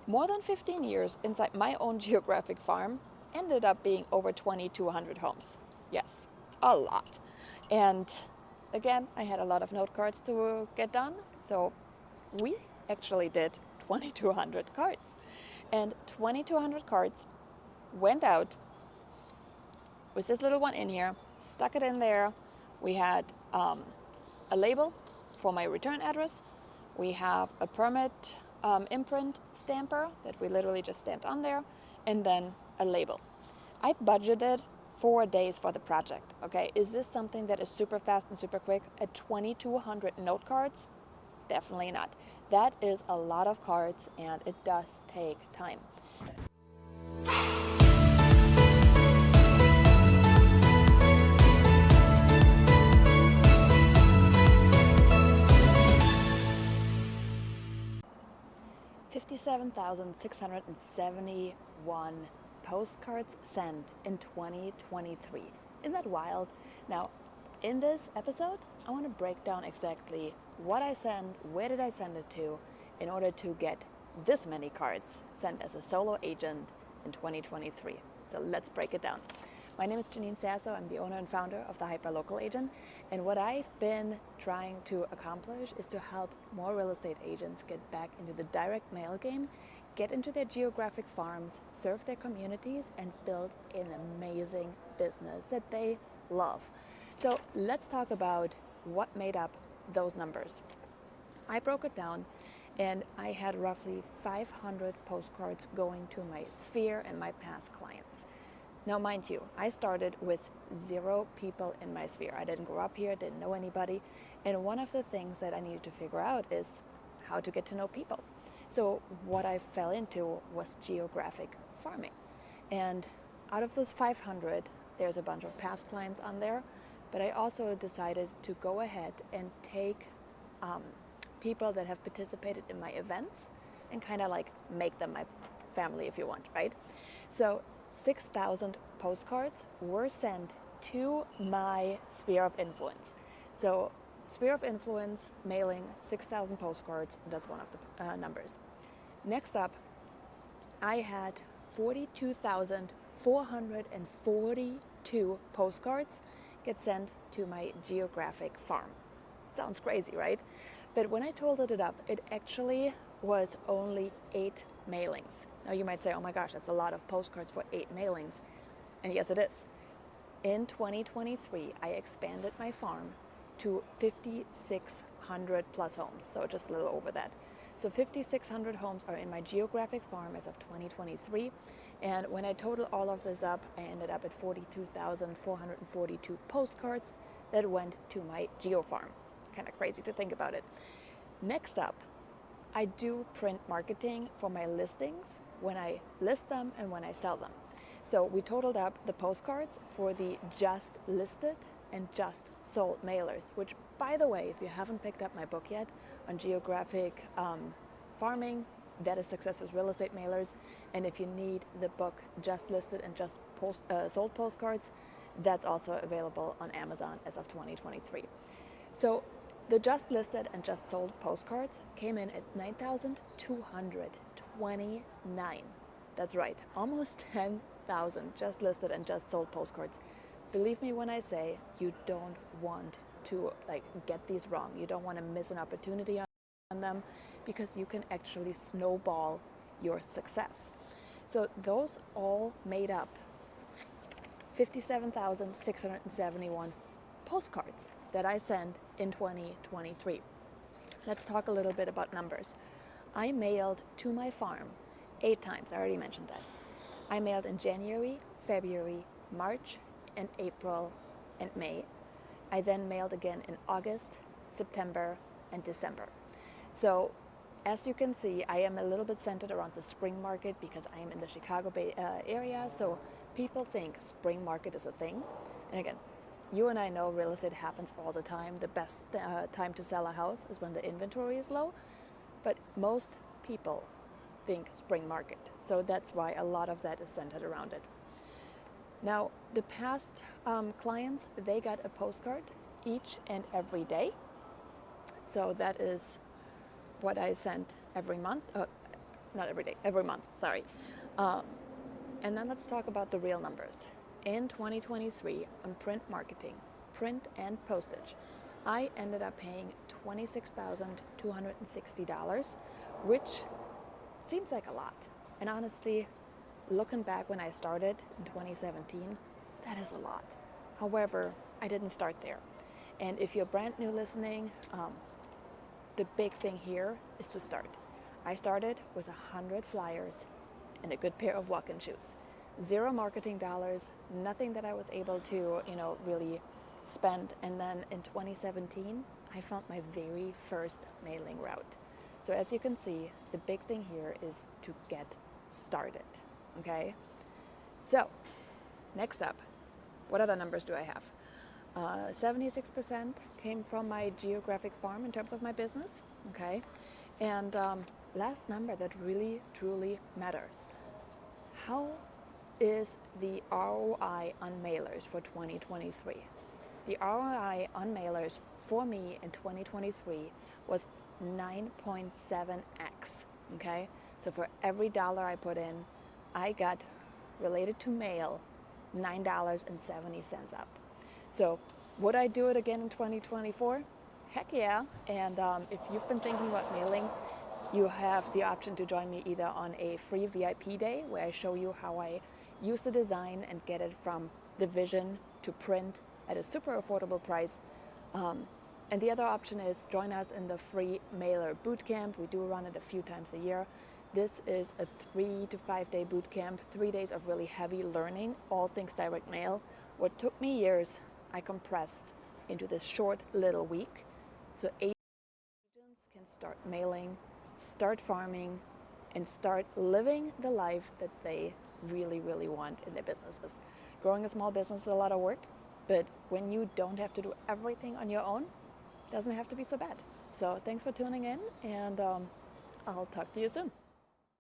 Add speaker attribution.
Speaker 1: More than 15 years inside my own geographic farm ended up being over 2,200 homes. Yes, a lot. And again, I had a lot of note cards to get done, so we actually did 2,200 cards. And 2,200 cards went out with this little one in here, stuck it in there. We had a label for my return address. We have a permit imprint stamper that we literally just stamped on there, and then a label. I budgeted 4 days for the project. Okay, is this something that is super fast and super quick? At 2,200 note cards? Definitely not. That is a lot of cards, and it does take time. $57,671 postcards sent in 2023. Isn't that wild? Now, in this episode, I want to break down exactly what I sent, where did I send it to, in order to get this many cards sent as a solo agent in 2023. So let's break it down. My name is Janine Sasso. I'm the owner and founder of the Hyperlocal Agent. And what I've been trying to accomplish is to help more real estate agents get back into the direct mail game, get into their geographic farms, serve their communities, and build an amazing business that they love. So let's talk about what made up those numbers. I broke it down, and I had roughly 500 postcards going to my sphere and my past clients. Now, mind you, I started with 0 people in my sphere. I didn't grow up here, didn't know anybody. And one of the things that I needed to figure out is how to get to know people. So what I fell into was geographic farming. And out of those 500, there's a bunch of past clients on there. But I also decided to go ahead and take people that have participated in my events and kind of like make them my family, if you want, right? So 6,000 postcards were sent to my sphere of influence. So sphere of influence mailing 6,000 postcards, that's one of the numbers. Next up, I had 42,442 postcards get sent to my geographic farm. Sounds crazy, right? But when I totaled it up, it actually was only 8 mailings. Now you might say, oh my gosh, that's a lot of postcards for 8 mailings. And yes, it is. In 2023, I expanded my farm to 5,600 plus homes, so just a little over that. So 5,600 homes are in my geographic farm as of 2023. And when I total all of this up, I ended up at 42,442 postcards that went to my geo farm. Kind of crazy to think about it. Next up, I do print marketing for my listings when I list them and when I sell them. So we totaled up the postcards for the just listed and just sold mailers, which, by the way, if you haven't picked up my book yet on geographic farming, that is Success with Real Estate Mailers. And if you need the book Just Listed and Just Sold Postcards, that's also available on Amazon as of 2023. So the just listed and just sold postcards came in at 9,229. That's right, almost 10,000 just listed and just sold postcards. Believe me when I say you don't want to get these wrong. You don't want to miss an opportunity on them, because you can actually snowball your success. So those all made up 57,671 postcards that I sent in 2023. Let's talk a little bit about numbers. I mailed to my farm 8 times. I already mentioned that. I mailed in January, February, March, and April, and May. I then mailed again in August, September, and December. So as you can see, I am a little bit centered around the spring market because I am in the Chicago Bay area. So people think spring market is a thing. And again, you and I know real estate happens all the time. The best time to sell a house is when the inventory is low. But most people think spring market. So that's why a lot of that is centered around it. Now, the past clients, they got a postcard each and every day. So that is what I sent every month, not every day, every month, sorry. And then let's talk about the real numbers. In 2023, on print marketing, print and postage, I ended up paying $26,260, which seems like a lot. And honestly, looking back when I started in 2017, that is a lot. However, I didn't start there. And if you're brand new listening, the big thing here is to start. I started with 100 flyers and a good pair of walk-in shoes. 0 marketing dollars, nothing that I was able to, really spend. And then in 2017, I found my very first mailing route. So as you can see, the big thing here is to get started, okay? So next up, what other numbers do I have? 76% came from my Geographic farm in terms of my business, okay? And last number that really, truly matters. How is the ROI on mailers for 2023? The ROI on mailers for me in 2023 was 9.7x, okay? So for every dollar I put in, I got, related to mail, $9.70 out. So would I do it again in 2024? Heck yeah. And if you've been thinking about mailing, you have the option to join me either on a free VIP day where I show you how I use the design and get it from the vision to print at a super affordable price. And the other option is join us in the free Mailer Bootcamp. We do run it a few times a year. This is a 3 to 5 day bootcamp, 3 days of really heavy learning, all things direct mail. What took me years, I compressed into this short little week. So agents can start mailing, start farming, and start living the life that they really, really want in their businesses. Growing a small business is a lot of work, but when you don't have to do everything on your own, it doesn't have to be so bad. So thanks for tuning in, and I'll talk to you soon.